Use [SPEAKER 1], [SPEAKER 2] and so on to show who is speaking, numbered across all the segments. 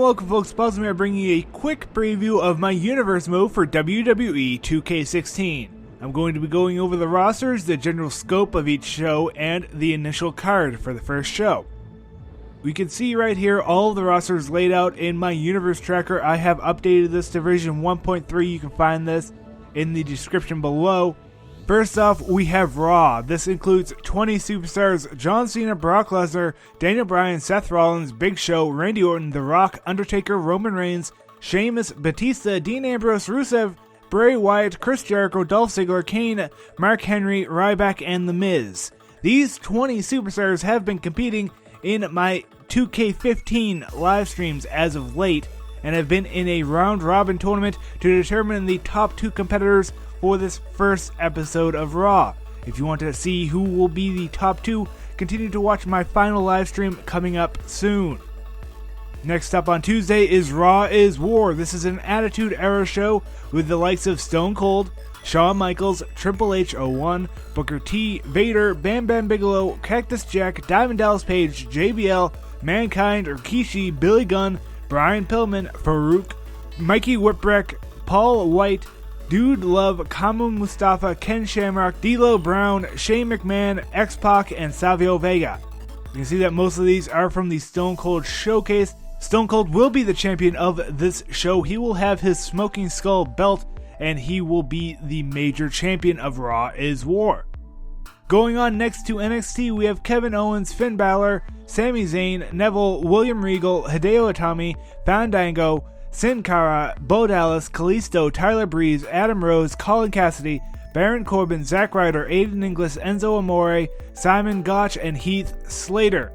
[SPEAKER 1] welcome folks, Buzzme bringing you a quick preview of my universe mode for WWE 2K16. I'm going to be going over the rosters, the general scope of each show, and the initial card for the first show. We can see right here all of the rosters laid out in my universe tracker. I have updated this to version 1.3, you can find this in the description below. First off, we have Raw. This includes 20 superstars: John Cena, Brock Lesnar, Daniel Bryan, Seth Rollins, Big Show, Randy Orton, The Rock, Undertaker, Roman Reigns, Sheamus, Batista, Dean Ambrose, Rusev, Bray, Wyatt, Chris Jericho, Dolph Ziggler, Kane, Mark Henry, Ryback, and The Miz. These 20 superstars have been competing in my 2K15 live streams as of late, and have been in a round-robin tournament to determine the top 2 competitors for this first episode of Raw. If you want to see who will be the top 2, continue to watch my final live stream coming up soon. Next up on Tuesday is Raw is War. This is an Attitude Era show with the likes of Stone Cold, Shawn Michaels, Triple H 01, Booker T, Vader, Bam Bam Bigelow, Cactus Jack, Diamond Dallas Page, JBL, Mankind, Rikishi, Billy Gunn, Bryan Pillman, Faarooq, Mikey Whipwreck, Paul Wight, Dude Love, Kamu Mustafa, Ken Shamrock, D'Lo Brown, Shane McMahon, X-Pac, and Savio Vega. You can see that most of these are from the Stone Cold Showcase. Stone Cold will be the champion of this show. He will have his Smoking Skull belt, and he will be the major champion of Raw is War. Going on next to NXT, we have Kevin Owens, Finn Balor, Sami Zayn, Neville, William Regal, Hideo Itami, Fandango, Sin Cara, Bo Dallas, Kalisto, Tyler Breeze, Adam Rose, Colin Cassidy, Baron Corbin, Zack Ryder, Aiden Inglis, Enzo Amore, Simon Gotch, and Heath Slater.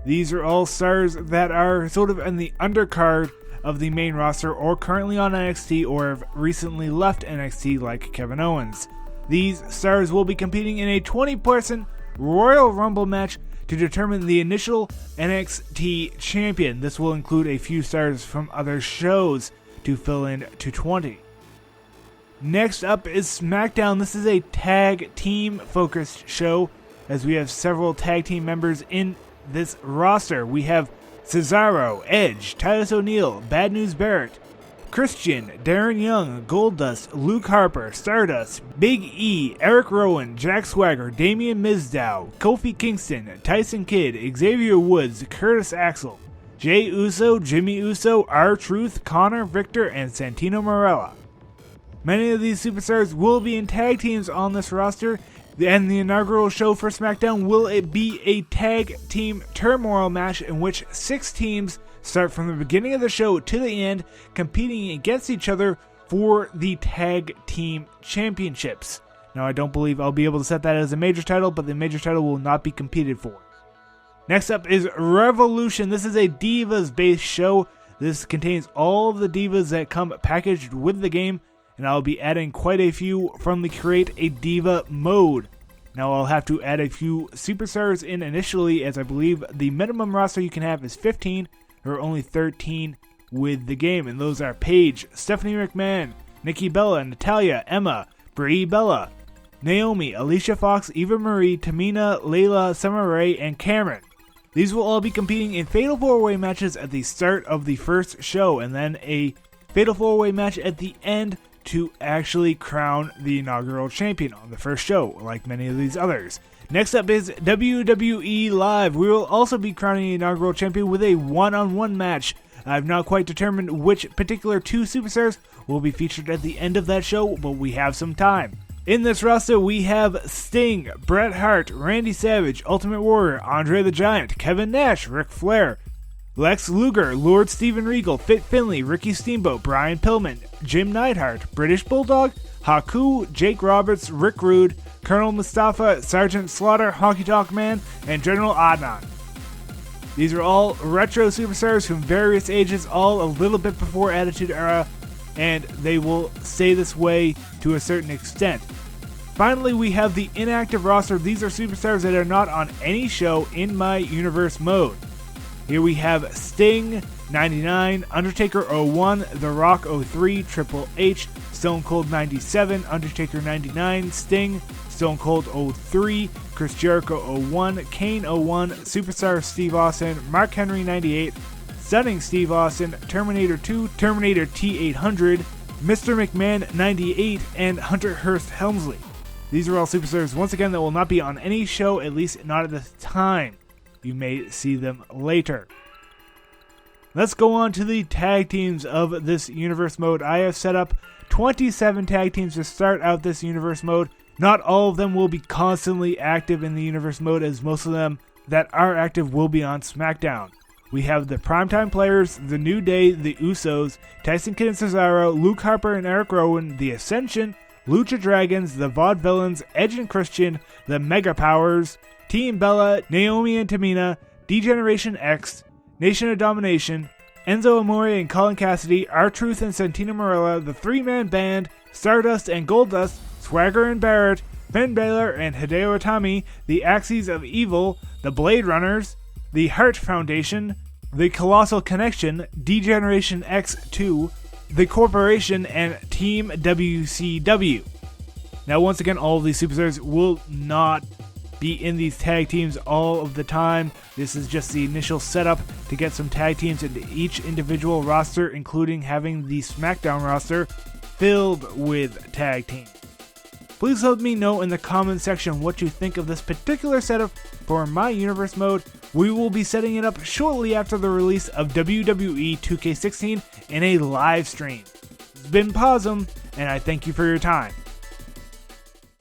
[SPEAKER 1] These are all stars that are sort of in the undercard of the main roster, or currently on NXT, or have recently left NXT like Kevin Owens. These stars will be competing in a 20-person Royal Rumble match to determine the initial NXT champion. This will include a few stars from other shows to fill in to 20. Next up is SmackDown. This is a tag team focused show, as we have several tag team members in this roster. We have Cesaro, Edge, Titus O'Neil, Bad News Barrett, Christian, Darren Young, Goldust, Luke Harper, Stardust, Big E, Eric Rowan, Jack Swagger, Damian Mizdow, Kofi Kingston, Tyson Kidd, Xavier Woods, Curtis Axel, Jey Uso, Jimmy Uso, R-Truth, Connor, Victor, and Santino Marella. Many of these superstars will be in tag teams on this roster, and the inaugural show for SmackDown will be a tag team turmoil match in which 6 teams start from the beginning of the show to the end, competing against each other for the tag team championships. Now, I don't believe I'll be able to set that as a major title, but the major title will not be competed for. Next up is Revolution. This is a Divas-based show. This contains all of the Divas that come packaged with the game, and I'll be adding quite a few from the Create a Diva mode. Now, I'll have to add a few superstars in initially, as I believe the minimum roster you can have is 15. There are only 13 with the game, and those are Paige, Stephanie McMahon, Nikki Bella, Natalya, Emma, Brie Bella, Naomi, Alicia Fox, Eva Marie, Tamina, Layla, Summer Rae, and Cameron. These will all be competing in Fatal 4-Way matches at the start of the first show, and then a Fatal 4-Way match at the end to actually crown the inaugural champion on the first show, like many of these others. Next up is WWE Live. We will also be crowning the inaugural champion with a one-on-one match. I've not quite determined which particular 2 superstars will be featured at the end of that show, but we have some time. In this roster, we have Sting, Bret Hart, Randy Savage, Ultimate Warrior, Andre the Giant, Kevin Nash, Ric Flair, Lex Luger, Lord Steven Regal, Fit Finlay, Ricky Steamboat, Brian Pillman, Jim Neidhart, British Bulldog, Haku, Jake Roberts, Rick Rude, Colonel Mustafa, Sergeant Slaughter, Honky Tonk Man, and General Adnan. These are all retro superstars from various ages, all a little bit before Attitude Era, and they will stay this way to a certain extent. Finally, we have the inactive roster. These are superstars that are not on any show in my universe mode. Here we have Sting, 99, Undertaker 01, The Rock 03, Triple H, Stone Cold 97, Undertaker 99, Sting, Stone Cold 03, Chris Jericho 01, Kane 01, Superstar Steve Austin, Mark Henry 98, Stunning Steve Austin, Terminator 2, Terminator T-800, Mr. McMahon 98, and Hunter Hearst Helmsley. These are all superstars, once again, that will not be on any show, at least not at this time. You may see them later. Let's go on to the tag teams of this universe mode. I have set up 27 tag teams to start out this universe mode. Not all of them will be constantly active in the universe mode, as most of them that are active will be on SmackDown. We have the Primetime Players, The New Day, The Usos, Tyson Kidd and Cesaro, Luke Harper and Eric Rowan, The Ascension, Lucha Dragons, The Vaudevillains, Edge and Christian, The Mega Powers, Team Bella, Naomi and Tamina, D-Generation X, Nation of Domination, Enzo Amore and Colin Cassidy, R-Truth and Santina Marella, The Three-Man Band, Stardust and Goldust, Swagger and Barrett, Finn Balor and Hideo Itami, The Axes of Evil, The Blade Runners, The Hart Foundation, The Colossal Connection, D-Generation X2, The Corporation, and Team WCW. Now, once again, all of these superstars will not be in these tag teams all of the time. This is just the initial setup to get some tag teams into each individual roster, including having the SmackDown roster filled with tag teams. Please let me know in the comment section what you think of this particular setup for my universe mode. We will be setting it up shortly after the release of WWE 2K16 in a live stream. It's been Posum, and I thank you for your time.